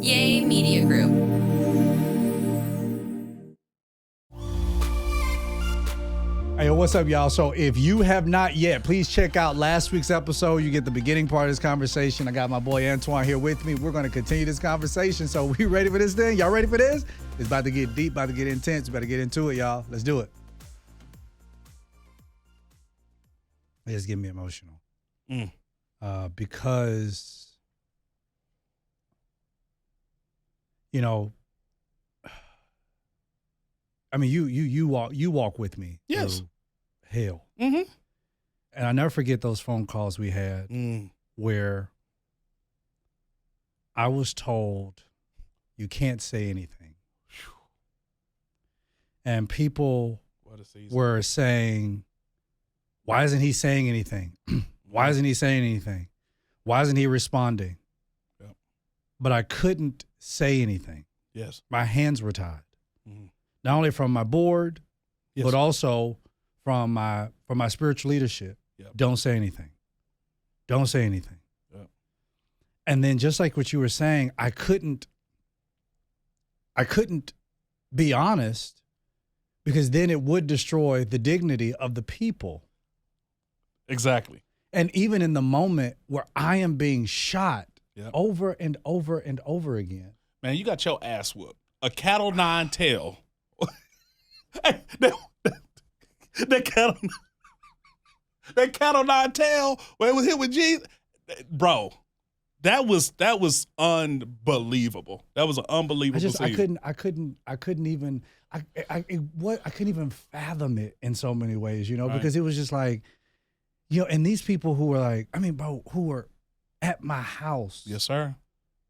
Yay Media Group. Hey, what's up, y'all? So if you have not yet, please check out last week's episode. You get the beginning part of this conversation. I got my boy Antoine here with me. We're going to continue this conversation. So we ready for this thing? Y'all ready for this? It's about to get deep, about to get intense. We better get into it, y'all. Let's do it. It just get me emotional. Because, you know, I mean, you walk with me. Yes. Through hell. Mm-hmm. And I never forget those phone calls we had where I was told you can't say anything. And people were saying, why isn't he saying anything? Why isn't he saying anything? Why isn't he responding? Yep. But I couldn't say anything. Yes. My hands were tied. Mm-hmm. Not only from my board, Yes. but also from my spiritual leadership. Yep. Don't say anything. Don't say anything. Yep. And then just like what you were saying, I couldn't be honest because then it would destroy the dignity of the people. Exactly. And even in the moment where I am being shot Yep. over and over and over again. Man, you got your ass whooped. A cattle nine tail. Hey, that cattle nine tail when it was hit with Jesus, bro. That was unbelievable. That was an unbelievable season. I couldn't even fathom it in so many ways, you know, Right. because it was just like, you know, and these people who were like, I mean, bro, who were at my house Yes, sir.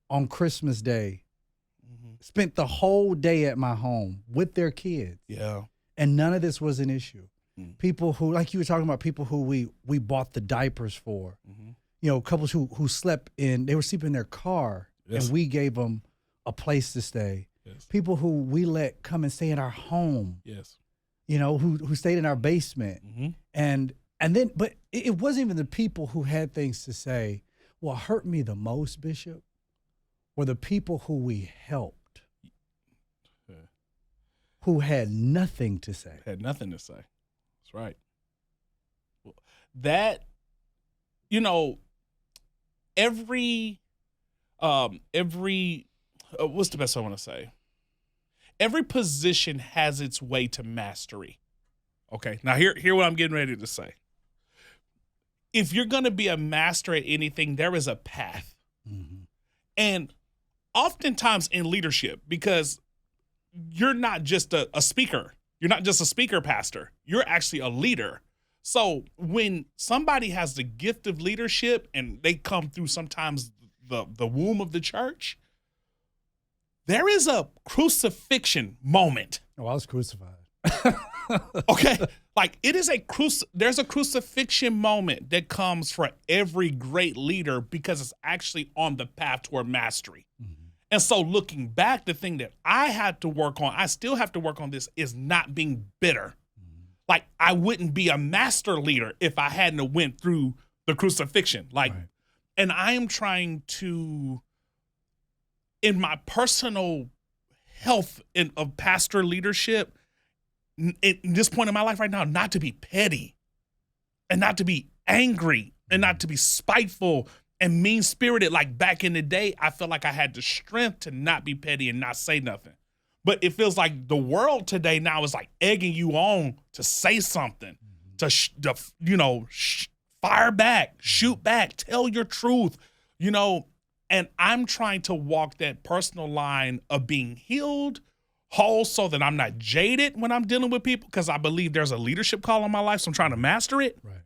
on Christmas Day, spent the whole day at my home with their kids. Yeah. And none of this was an issue. Mm. People who, like you were talking about, people who we bought the diapers for, Mm-hmm. you know, couples who they were sleeping in their car Yes. and we gave them a place to stay. Yes. People who we let come and stay in our home, Yes. you know, who stayed in our basement. Mm-hmm. And then, but it wasn't even the people who had things to say. What hurt me the most, Bishop, were the people who we helped, who had nothing to say. Had nothing to say. That's right. That, you know, every what's the best I want to say? Every position has its way to mastery. Okay. Now hear what I'm getting ready to say. If you're going to be a master at anything, there is a path. Mm-hmm. And oftentimes in leadership, because you're not just a speaker. You're not just a speaker, pastor. You're actually a leader. So when somebody has the gift of leadership and they come through sometimes the womb of the church, there is a crucifixion moment. Oh, I was crucified. Okay? Like it is there's a crucifixion moment that comes for every great leader because it's actually on the path toward mastery. Mm-hmm. And so looking back, the thing that I had to work on, I still have to work on this, is not being bitter. Mm-hmm. Like I wouldn't be a master leader if I hadn't went through the crucifixion. Like, Right. And I am trying to, in my personal health of pastor leadership, at this point in my life right now, not to be petty and not to be angry and not to be spiteful and mean-spirited. Like back in the day, I felt like I had the strength to not be petty and not say nothing. But it feels like the world today now is like egging you on to say something, to fire back, shoot back, tell your truth, you know. And I'm trying to walk that personal line of being healed, whole, so that I'm not jaded when I'm dealing with people, because I believe there's a leadership call on my life, so I'm trying to master it. Right.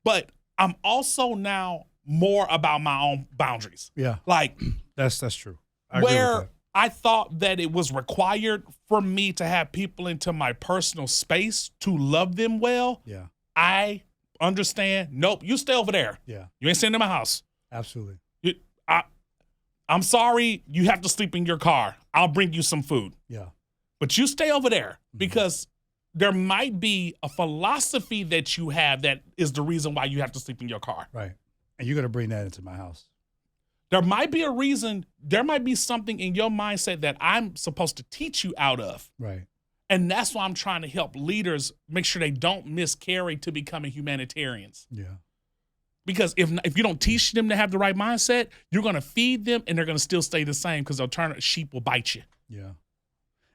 But I'm also now more about my own boundaries. Yeah. Like That's true. I agree with where that. I thought that it was required for me to have people into my personal space to love them well. Yeah. I understand. Nope. You stay over there. Yeah. You ain't staying in my house. Absolutely. I'm sorry. You have to sleep in your car. I'll bring you some food. Yeah. But you stay over there because there might be a philosophy that you have that is the reason why you have to sleep in your car. Right. And you're going to bring that into my house. There might be a reason, there might be something in your mindset that I'm supposed to teach you out of. Right. And that's why I'm trying to help leaders make sure they don't miscarry to becoming humanitarians. Yeah. Because if you don't teach them to have the right mindset, you're going to feed them and they're going to still stay the same because sheep will bite you. Yeah.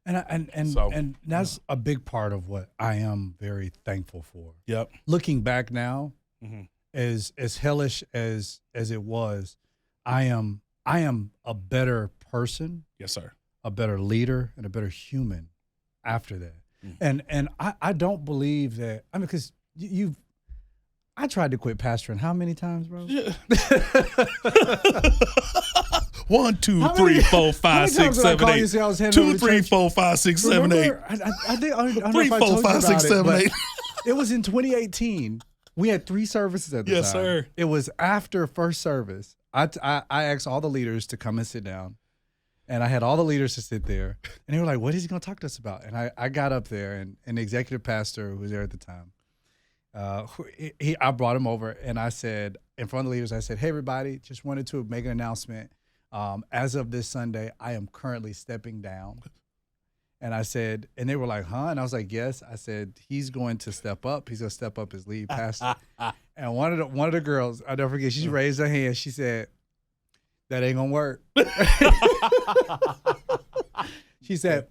And that's a big part of what I am very thankful for. Yep. Looking back now, as hellish as it was, I am a better person. Yes, sir. A better leader and a better human after that. And I don't believe that, I mean, because I tried to quit pastoring how many times, bro? 1, 2, 3, 4, 5, 6, 7, 8. 2, 3, 4, 5, 6, 7, 8. I think I don't know 3, if I 4, told 5, you 6, about 7, it, 8. It was in 2018. We had 3 services at the time. Yes, sir. It was after first service. I asked all the leaders to come and sit down. And I had all the leaders to sit there. And they were like, what is he going to talk to us about? And I got up there, and the executive pastor who was there at the time, I brought him over, and I said, in front of the leaders, I said, hey, everybody, just wanted to make an announcement. As of this Sunday, I am currently stepping down. And I said, and they were like, huh? And I was like, yes. I said, he's going to step up. He's going to step up as lead pastor. And one of the girls, I'll never forget, she raised her hand. She said, that ain't going to work. She said,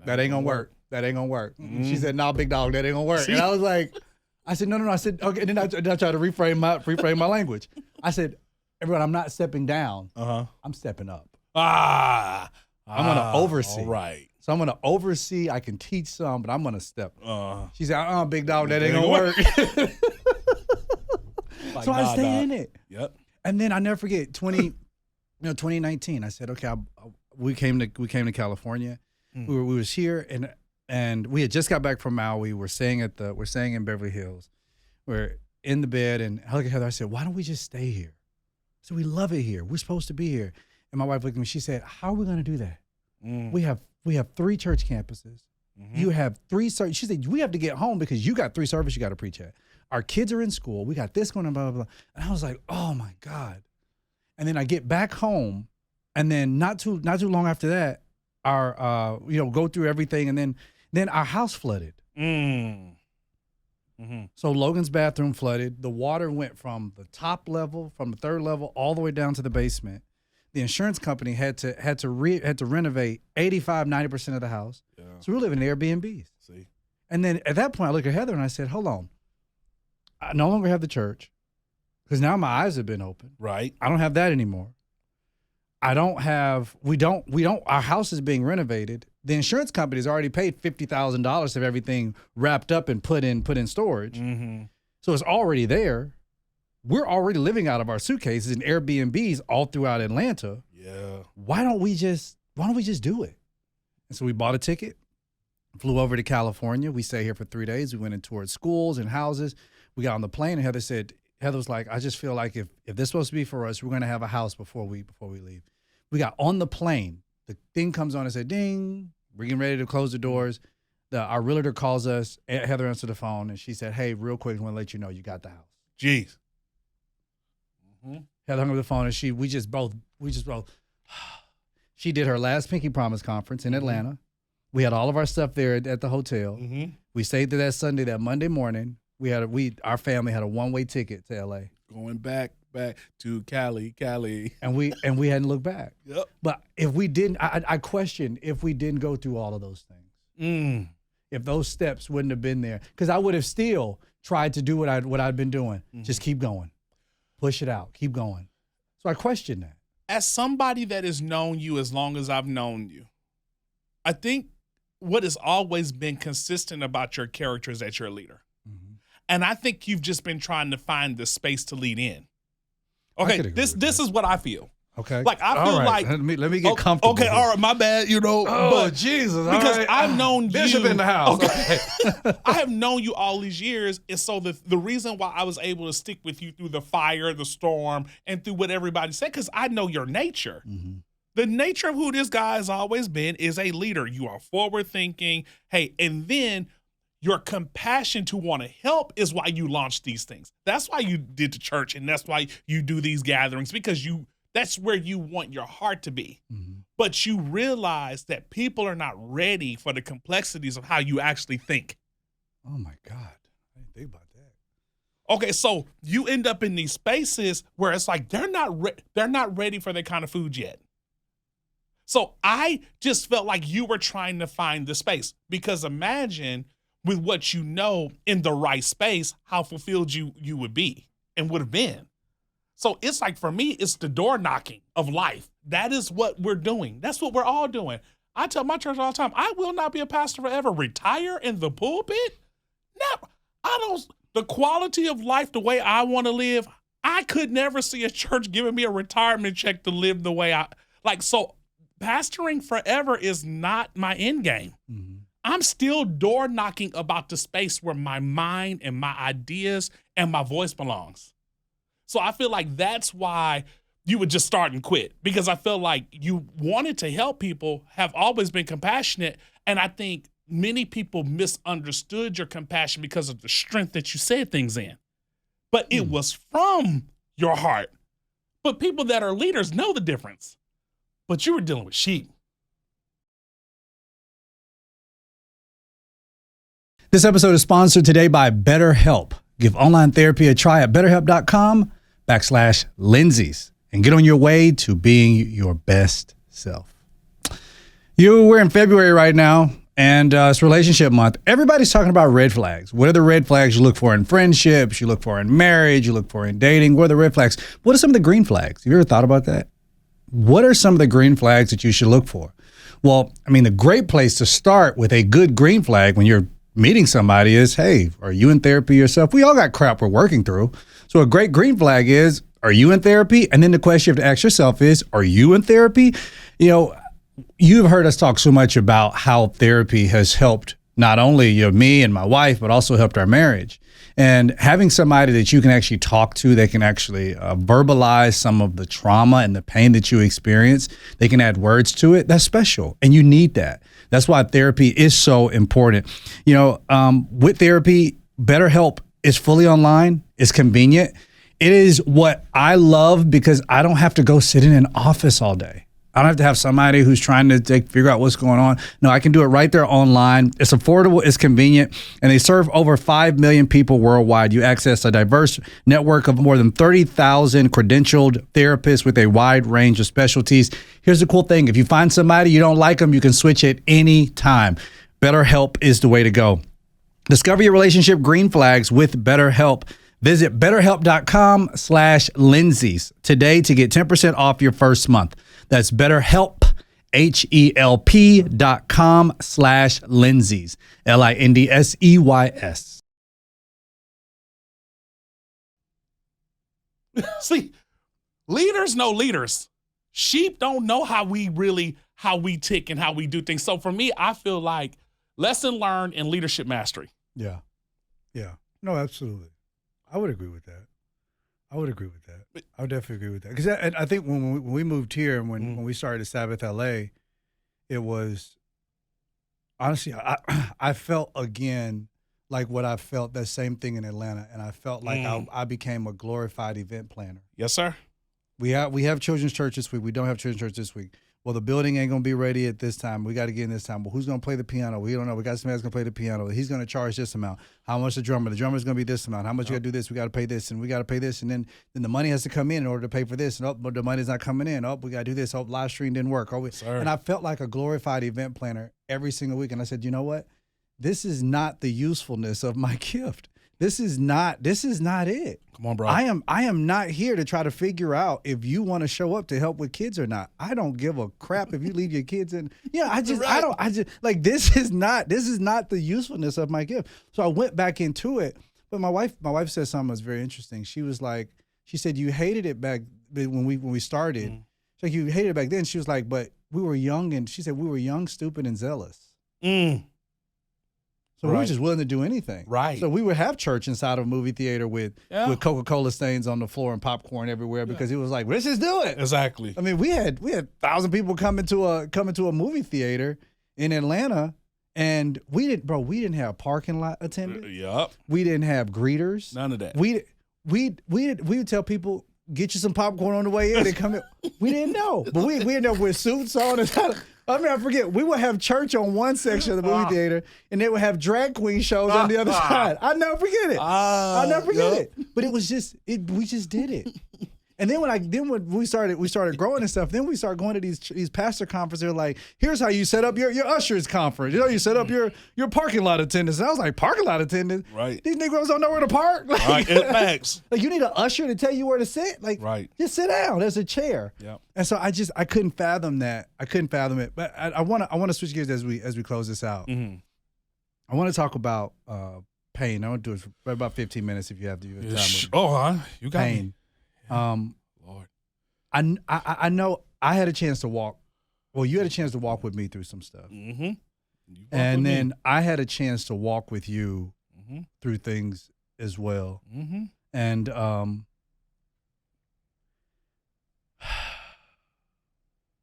that ain't going to work. That ain't going to work. She said, no, big dog, that ain't going to work. And I was like, I said, no. I said, okay. And then I tried to reframe my language. I said, everyone, I'm not stepping down. I'm stepping up. I'm going to oversee. All right. So I'm going to oversee. I can teach some, but I'm going to step. She said, big dog, that ain't going to work. So I stayed in it. Yep. And then I never forget 2019. I said, okay, we came to California. We was here, and we had just got back from Maui. We're staying in Beverly Hills. We're in the bed, and I look at Heather. I said, why don't we just stay here? So we love it here. We're supposed to be here. And my wife looked at me. She said, how are we going to do that? We have 3 church campuses. You have 3 services. She said, we have to get home because you got 3 services you got to preach at. Our kids are in school. We got this going on, blah, blah, blah. And I was like, oh my God. And then I get back home, and then not too long after that, our go through everything, and then our house flooded. So Logan's bathroom flooded. The water went from the top level, from the 3rd level, all the way down to the basement. The insurance company had to renovate 85-90% of the house. Yeah. So we were living in Airbnbs. See. And then at that point, I looked at Heather and I said, hold on. I no longer have the church because now my eyes have been opened. Right. I don't have that anymore. Our house is being renovated. The insurance company's already paid $50,000 to have everything wrapped up and put in storage. So it's already there. We're already living out of our suitcases in Airbnbs all throughout Atlanta. Yeah. Why don't we just do it? And so we bought a ticket, flew over to California. We stayed here for 3 days. We went and toured schools and houses. We got on the plane, and Heather was like, I just feel like if this is supposed to be for us, we're going to have a house before we leave. We got on the plane. The thing comes on and said, ding, we're getting ready to close the doors. Our realtor calls us. Heather answered the phone, and she said, hey, real quick, I want to let you know you got the house. Jeez. Heather hung up the phone, and we just both. She did her last Pinky Promise conference in Atlanta. We had all of our stuff there at the hotel. We stayed there that Sunday. That Monday morning, our family had a one-way ticket to LA. Going back to Cali. And we hadn't looked back. Yep. But if we didn't, I question if we didn't go through all of those things. If those steps wouldn't have been there, because I would have still tried to do what I'd been doing. Just keep going, push it out, keep going. So I question that. As somebody that has known you as long as I've known you, I think what has always been consistent about your character is that you're a leader. And I think you've just been trying to find the space to lead in. Okay, this is what I feel. Okay. Like I feel like let me get comfortable. Okay, all right, my bad, Oh, Jesus. Because I've known you. Bishop in the house. Okay. I have known you all these years, and so the reason why I was able to stick with you through the fire, the storm, and through what everybody said, because I know your nature. The nature of who this guy has always been is a leader. You are forward thinking. Hey, and then your compassion to want to help is why you launched these things. That's why you did the church, and that's why you do these gatherings, because you That's where you want your heart to be. Mm-hmm. But you realize that people are not ready for the complexities of how you actually think. Oh my God. I didn't think about that. Okay, so you end up in these spaces where it's like they're not ready for that kind of food yet. So I just felt like you were trying to find the space, because imagine with what you know in the right space, how fulfilled you would be and would have been. So it's like, for me, it's the door knocking of life. That is what we're doing. That's what we're all doing. I tell my church all the time, I will not be a pastor forever. Retire in the pulpit? No, I don't. The quality of life, the way I want to live, I could never see a church giving me a retirement check to live the way I like. So pastoring forever is not my end game. Mm-hmm. I'm still door knocking about the space where my mind and my ideas and my voice belongs. So I feel like that's why you would just start and quit, because I feel like you wanted to help people, have always been compassionate. And I think many people misunderstood your compassion because of the strength that you said things in. But it was from your heart. But people that are leaders know the difference. But you were dealing with sheep. This episode is sponsored today by BetterHelp. Give online therapy a try at BetterHelp.com/Lindsay's and get on your way to being your best self. We're in February right now, and it's relationship month. Everybody's talking about red flags. What are the red flags you look for in friendships, you look for in marriage, you look for in dating? What are the red flags? What are some of the green flags? Have you ever thought about that? What are some of the green flags that you should look for? Well, I mean, the great place to start with a good green flag when you're meeting somebody is, hey, are you in therapy yourself? We all got crap we're working through. So a great green flag is, are you in therapy? And then the question you have to ask yourself is, are you in therapy? You know, you've heard us talk so much about how therapy has helped not only me and my wife, but also helped our marriage. And having somebody that you can actually talk to, they can actually verbalize some of the trauma and the pain that you experience, they can add words to it, that's special. And you need that. That's why therapy is so important. You know, with therapy, BetterHelp is fully online. It's convenient. It is what I love because I don't have to go sit in an office all day. I don't have to have somebody who's trying to figure out what's going on. No, I can do it right there online. It's affordable, it's convenient, and they serve over 5 million people worldwide. You access a diverse network of more than 30,000 credentialed therapists with a wide range of specialties. Here's the cool thing. If you find somebody you don't like them, you can switch at any time. BetterHelp is the way to go. Discover your relationship green flags with BetterHelp. Visit BetterHelp.com/Lindsay's today to get 10% off your first month. That's BetterHelp, HELP.com/Lindsay's, LINDSEYS. See, leaders know leaders. Sheep don't know how we tick and how we do things. So for me, I feel like lesson learned in leadership mastery. Yeah. Yeah. No, absolutely. I would agree with that. I would definitely agree with that. Because I think when we moved here and when we started Sabbath LA, it was, honestly, I felt again like what I felt, that same thing in Atlanta. And I felt like I became a glorified event planner. Yes, sir. We have children's church this week. We don't have children's church this week. Well, the building ain't going to be ready at this time. We got to get in this time. Well, who's going to play the piano? We don't know. We got somebody that's going to play the piano. He's going to charge this amount. How much the drummer? The drummer's going to be this amount. How much you got to do this? We got to pay this, and we got to pay this. And then the money has to come in order to pay for this. And but the money's not coming in. We got to do this. Live stream didn't work. And I felt like a glorified event planner every single week. And I said, you know what? This is not the usefulness of my gift. This is not it. Come on, bro. I am not here to try to figure out if you want to show up to help with kids or not. I don't give a crap if you leave your kids in. Yeah, this is not the usefulness of my gift. So I went back into it. But my wife said something that was very interesting. She said you hated it back when we started. She's like, you hated it back then. She was like, but we were young, and she said we were young, stupid, and zealous. So we were just willing to do anything. Right. So we would have church inside of a movie theater with Coca-Cola stains on the floor and popcorn everywhere because it was like, let's just do it. Exactly. I mean, we had 1,000 people coming to a movie theater in Atlanta, and we didn't have parking lot attendants. Yep. We didn't have greeters. None of that. We would tell people, get you some popcorn on the way in and come in. We didn't know. But we ended up with suits on. I forget. We would have church on one section of the movie theater, and they would have drag queen shows on the other side. I'll never forget it. I'll never forget it. But it was just, we just did it. And then when we started growing and stuff, then we started going to these pastor conferences. They're like, here's how you set up your ushers conference. You set up your parking lot attendance. And I was like, parking lot attendance? Right. These Negroes don't know where to park. Like, right. Facts. Like, you need an usher to tell you where to sit. Like, right. Just sit down. There's a chair. Yep. And so I couldn't fathom that. I couldn't fathom it. But I want to switch gears as we close this out. Mm-hmm. I want to talk about pain. I want to do it for about 15 minutes if you have time. You got pain. Me. Lord, I know I had a chance to walk. Well, you had a chance to walk with me through some stuff, and then I had a chance to walk with you through things as well. And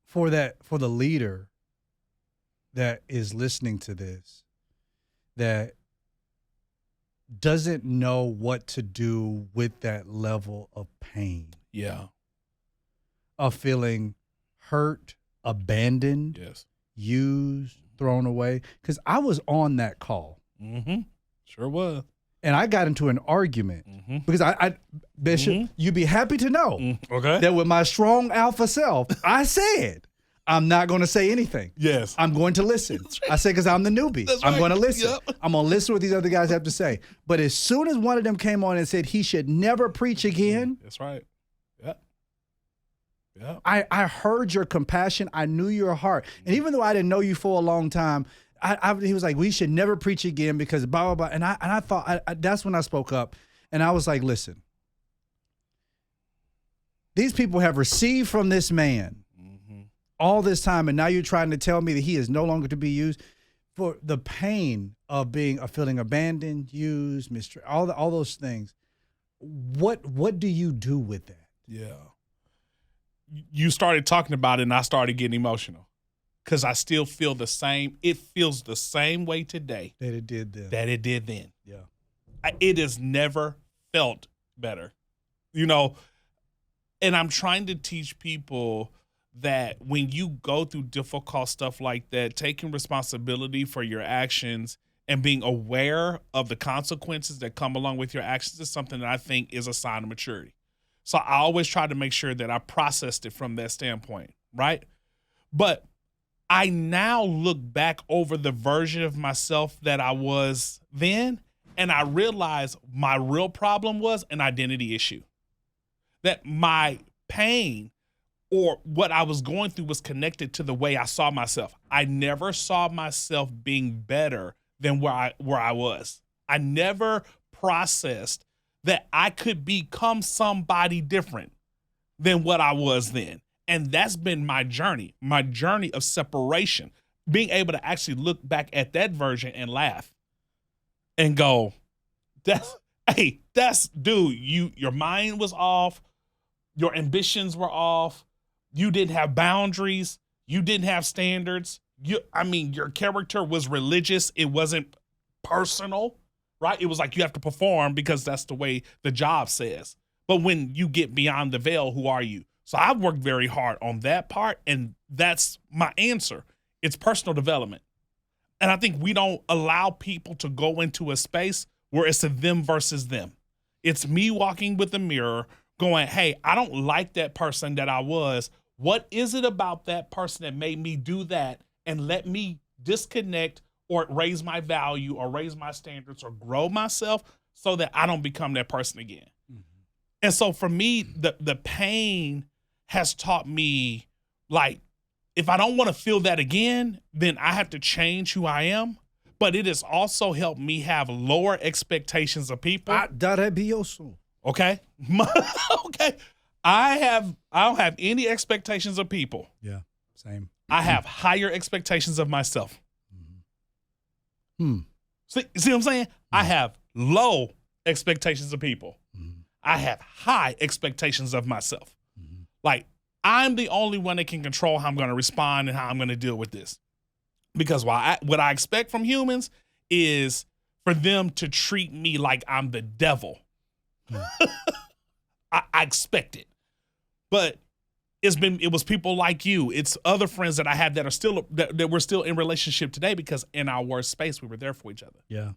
for the leader that is listening to this, that doesn't know what to do with that level of pain. Yeah. Of feeling hurt, abandoned, used, thrown away. Because I was on that call. Sure was. And I got into an argument. Because I Bishop, you'd be happy to know that with my strong alpha self, I said, I'm not going to say anything. Yes. I'm going to listen. I said, because I'm the newbie. I'm going to listen. Yep. I'm going to listen to what these other guys have to say. But as soon as one of them came on and said he should never preach again. That's right. Yep. Yep. I heard your compassion. I knew your heart. And even though I didn't know you for a long time, he was like, we should never preach again because blah, blah, blah. And I thought, that's when I spoke up. And I was like, listen, these people have received from this man all this time, and now you're trying to tell me that he is no longer to be used. For the pain of feeling abandoned, used, all those things. What do you do with that? Yeah. You started talking about it, and I started getting emotional because I still feel the same. It feels the same way today that it did then. Yeah. It has never felt better, and I'm trying to teach people that when you go through difficult stuff like that, taking responsibility for your actions and being aware of the consequences that come along with your actions is something that I think is a sign of maturity. So I always try to make sure that I processed it from that standpoint, right? But I now look back over the version of myself that I was then, and I realize my real problem was an identity issue. That my pain or what I was going through was connected to the way I saw myself. I never saw myself being better than where I was. I never processed that I could become somebody different than what I was then. And that's been my journey of separation, being able to actually look back at that version and laugh and go, dude, your mind was off. Your ambitions were off. You didn't have boundaries. You didn't have standards. Your character was religious. It wasn't personal, right? It was like you have to perform because that's the way the job says. But when you get beyond the veil, who are you? So I've worked very hard on that part, and that's my answer. It's personal development. And I think we don't allow people to go into a space where it's a them versus them. It's me walking with a mirror going, hey, I don't like that person that I was. What is it about that person that made me do that? And let me disconnect or raise my value or raise my standards or grow myself so that I don't become that person again. And so for me, the pain has taught me, like, if I don't want to feel that again, then I have to change who I am. But it has also helped me have lower expectations of people. Okay. Okay. I don't have any expectations of people. Yeah, same. I have higher expectations of myself. See what I'm saying? I have low expectations of people. I have high expectations of myself. Like, I'm the only one that can control how I'm going to respond and how I'm going to deal with this. Because what I expect from humans is for them to treat me like I'm the devil. I expect it. But it was people like you. It's other friends that I have that are still that we're still in relationship today because in our worst space we were there for each other. Yeah.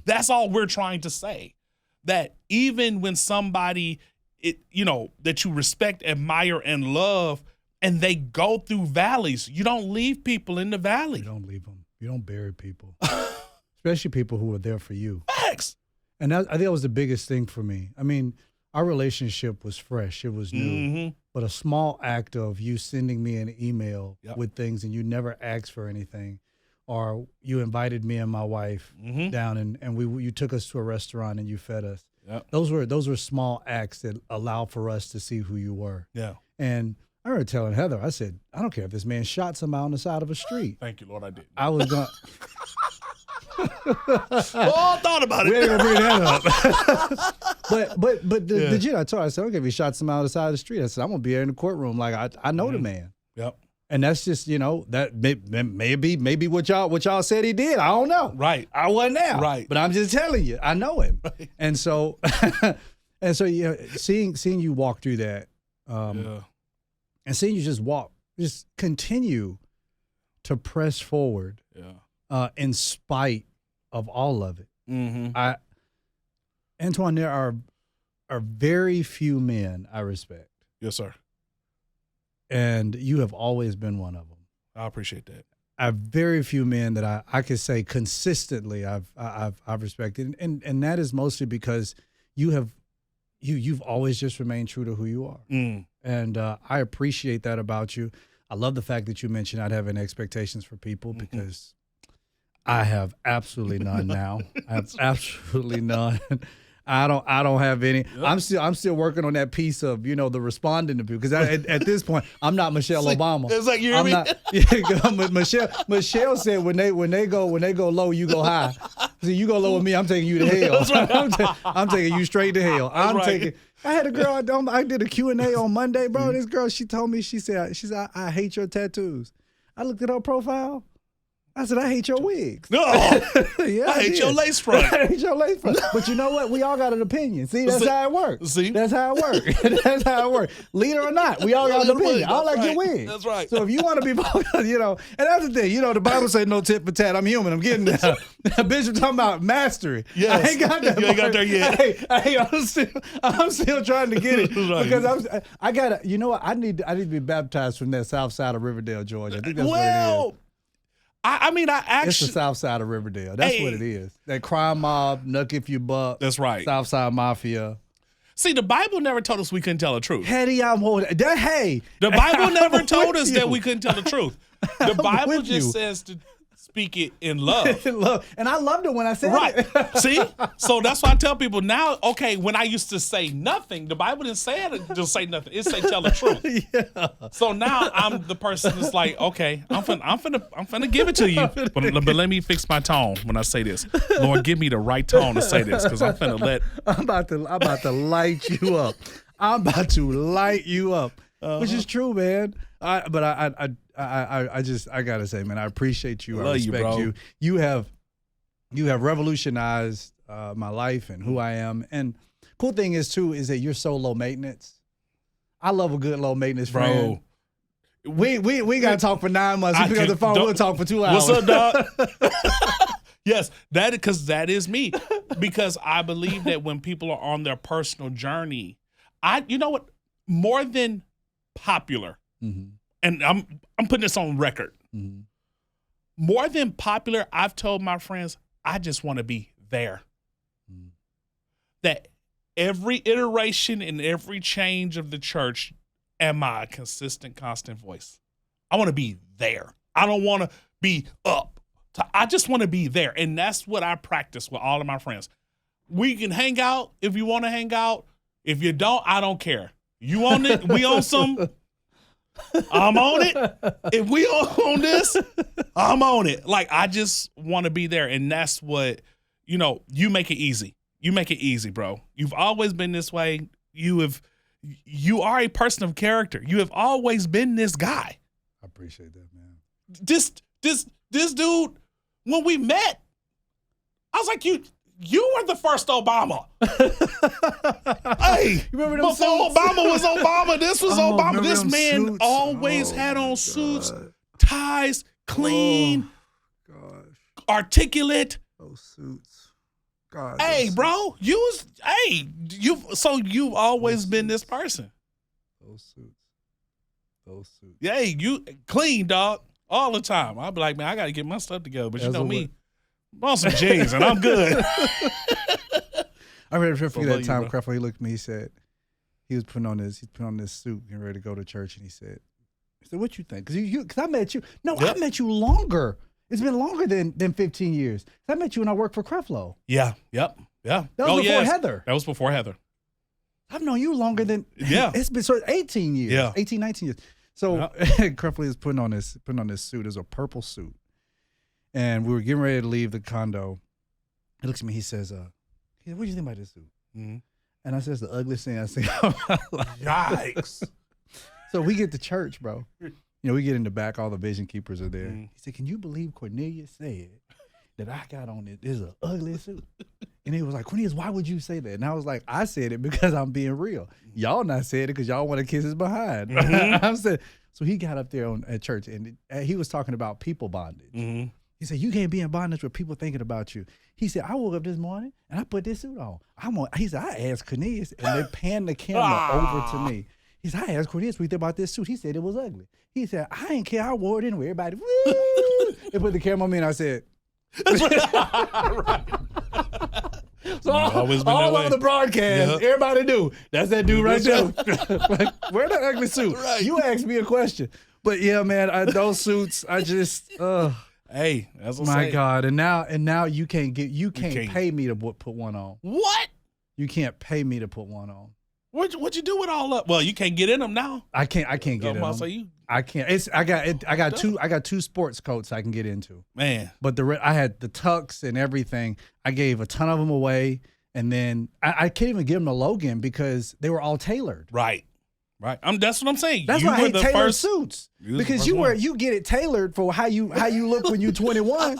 That's all we're trying to say. That even when somebody that you respect, admire, and love, and they go through valleys, you don't leave people in the valley. You don't leave them. You don't bury people, especially people who are there for you. Facts. And I think that was the biggest thing for me. I mean, our relationship was fresh. It was new. But a small act of you sending me an email with things and you never asked for anything, or you invited me and my wife down and you took us to a restaurant and you fed us. Yep. Those were small acts that allow for us to see who you were. Yeah. And I remember telling Heather, I said, I don't care if this man shot somebody on the side of a street. Thank you, Lord, I did. I was going I thought about it. We ain't gonna bring that up. but legit, I told her, I said, okay, if he shot somebody on the side of the street, I said, I'm gonna be here in the courtroom. Like I know the man. Yep. And that's just, that maybe what y'all said he did. I don't know. Right. I wasn't there. Right. But I'm just telling you, I know him. Right. And so seeing you walk through that, and seeing you just continue to press forward. Yeah. In spite of all of it. Antoine, there are very few men I respect. Yes, sir. And you have always been one of them. I appreciate that. I have very few men that I could say consistently I've respected, and that is mostly because you've always just remained true to who you are, and I appreciate that about you. I love the fact that you mentioned not having expectations for people because I have absolutely none now. I have absolutely none. I don't have any. Yep. I'm still working on that piece of the responding to people because at this point I'm not Michelle Obama. It's like you hear me? Michelle said when they go low, you go high. See, you go low with me, I'm taking you to hell. That's right. I'm taking you straight to hell. Right. I had a girl. I did a Q&A on Monday, bro. This girl, she told me, she said I hate your tattoos. I looked at her profile. I said, I hate your wigs. No, yeah, I hate your lace front. I hate your lace front. But you know what? We all got an opinion. See, that's how it works. See? That's how it works. That's how it works. Leader or not, we all got an opinion. I like your wig. That's right. So if you want to be, and that's the thing. The Bible says no tit for tat. I'm human. I'm getting there. Bishop talking about mastery. Yes. I ain't got that. You ain't got there yet. Hey, I'm still trying to get it Right. because I gotta. You know what? I need to be baptized from that south side of Riverdale, Georgia. I think that's what it is. I actually. It's the south side of Riverdale. That's what it is. That crime mob, nuck if you buck. That's right. South side mafia. See, the Bible never told us we couldn't tell the truth. The Bible never told us that we couldn't tell the truth. The Bible with just you. says to speak it in love. And I loved it when I said Right. it. See? So that's why I tell people now, okay, when I used to say nothing, the Bible didn't say it just say nothing. It say tell the truth. Yeah. So now I'm the person that's like, okay, I'm finna give it to you. But let me fix my tone when I say this. Lord, give me the right tone to say this, because I'm about to light you up. I'm about to light you up. Which is true, man. I gotta say, man, I appreciate you. I respect you. You have revolutionized my life and who I am. And cool thing is too is that you're so low maintenance. I love a good low maintenance friend. bro. We gotta talk for 9 months. If we pick up the phone, we'll talk for 2 hours. What's up, dog? Yes, because that is me. Because I believe that when people are on their personal journey, you know what? More than popular, and I'm putting this on record. More than popular, I've told my friends, I just want to be there. That every iteration and every change of the church, am I a consistent, constant voice? I want to be there. I don't want to be up. I just want to be there. And that's what I practice with all of my friends. We can hang out if you want to hang out. If you don't, I don't care. You on it? We on some? I'm on it. If we on this, I'm on it. Like, I just want to be there. And that's what, you make it easy. You make it easy, bro. You've always been this way. You are a person of character. You have always been this guy. I appreciate that, man. This dude, when we met, I was like, You were the first Obama. Hey, You remember them before suits? Obama was Obama, this was Oh, Obama. remember This them man suits? always Oh, had my on suits, God. ties, clean, Gosh, articulate. those suits. God. Hey, those bro, you've always been this person. Those suits. Those suits. Yeah, hey, you clean, dog, all the time. I'll be like, man, I got to get my stuff together. But you That's know what me, I'm on some jeans and I'm good. I remember forget love that you, time bro. Creflo, he looked at me, he said, he's putting on this suit, getting ready to go to church, and he said, what you think? Because I met you. No, Yep. I met you longer. It's been longer than 15 years. I met you when I worked for Creflo. Yeah, yep, yeah. That was before yes. Heather. That was before Heather. I've known you longer than Yeah. It's been 18 years. Yeah. 18, 19 years. So Yep. Creflo is putting on this suit. It's a purple suit. And we were getting ready to leave the condo. He looks at me, he says, what do you think about this suit? Mm-hmm. And I said, it's the ugliest thing I've seen in my life. Yikes. So we get to church, bro. You know, we get in the back, all the vision keepers are there. Mm. He said, can you believe Cornelius said that I got on this is an ugly suit? And he was like, Cornelius, why would you say that? And I was like, I said it because I'm being real. Y'all not saying it because y'all want to kiss his behind. Mhm. I said, so he got up there at church and he was talking about people bondage. Mm-hmm. He said, you can't be in bondage with people thinking about you. He said, I woke up this morning and I put this suit on. He said, I asked Cornelius, and they panned the camera over to me. He said, I asked Cornelius what he thought about this suit. He said it was ugly. He said, I ain't care. I wore it anyway. Everybody, woo! They put the camera on me and I said, so always been all that way. over the broadcast, Yeah. everybody knew that's that dude right there. That's Like, wear that ugly suit. Right. You asked me a question. But yeah, man, those suits, I just, Hey, that's what I'm my saying. God. And now you can't can't. pay me to put one on. What? You can't pay me to put one on. What'd you do with all that? Well, you can't get in them now. I can't get I'm in about to them. say you, I can't. I got two sports coats I can get into. man. But I had the tucks and everything. I gave a ton of them away, and then I can't even give them to Logan because they were all tailored. Right. That's what I'm saying. That's you why I were hate the tailored first suits You was the because first one. you get it tailored for how you look when you're 21.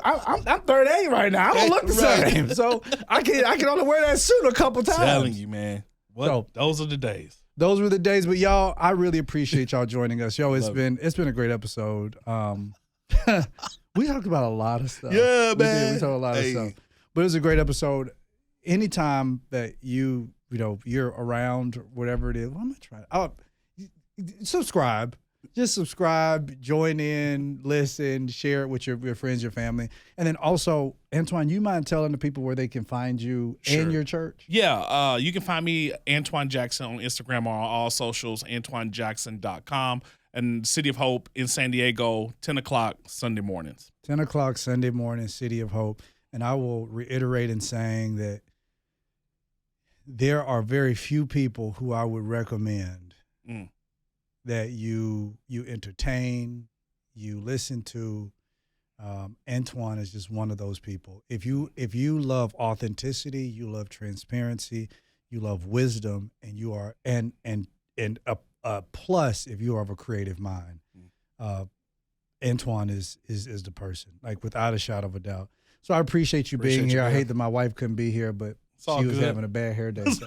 I'm 38 right now. I don't look the Right. same, so I can only wear that suit a couple times. telling you, man. What? So- Those are the days. Those were the days, but y'all, I really appreciate y'all joining us. Yo, it's Love been a great episode. We talked about a lot of stuff. Yeah, We man. talked a lot of Hey. stuff. But it was a great episode. Anytime that you're around, whatever it is, well, I'm gonna try. Subscribe. Just subscribe, join in, listen, share it with your friends, your family. And then also, Antoine, you mind telling the people where they can find you Sure. and your church? Yeah, you can find me, Antoine Jackson, on Instagram or on all socials, AntoineJackson.com. And City of Hope in San Diego, 10 o'clock Sunday mornings. 10 o'clock Sunday morning, City of Hope. And I will reiterate in saying that there are very few people who I would recommend Mm. that you entertain, you listen to. Antoine is just one of those people. If you love authenticity, you love transparency, you love wisdom, and you are and a plus if you are of a creative mind. Antoine is the person, like without a shadow of a doubt. So I appreciate you being Appreciate here. you, I man. hate that my wife couldn't be here, but It's all she was good. having a bad hair day. So.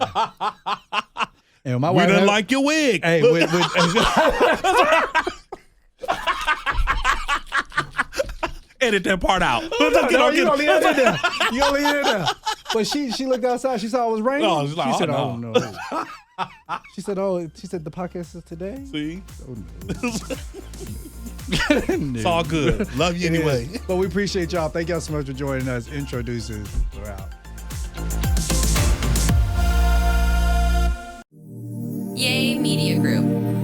And my We wife didn't had- like your wig. Hey, Edit that part out. you gonna leave it there. You gonna leave it there. But she looked outside. She saw it was raining. Oh, she's like, she said, oh, "Oh no." She said, "The podcast is today." See? Oh no. It's all good. Love you It is. anyway. But we appreciate y'all. Thank y'all so much for joining us. Introducers, we're out. Yay Media Group.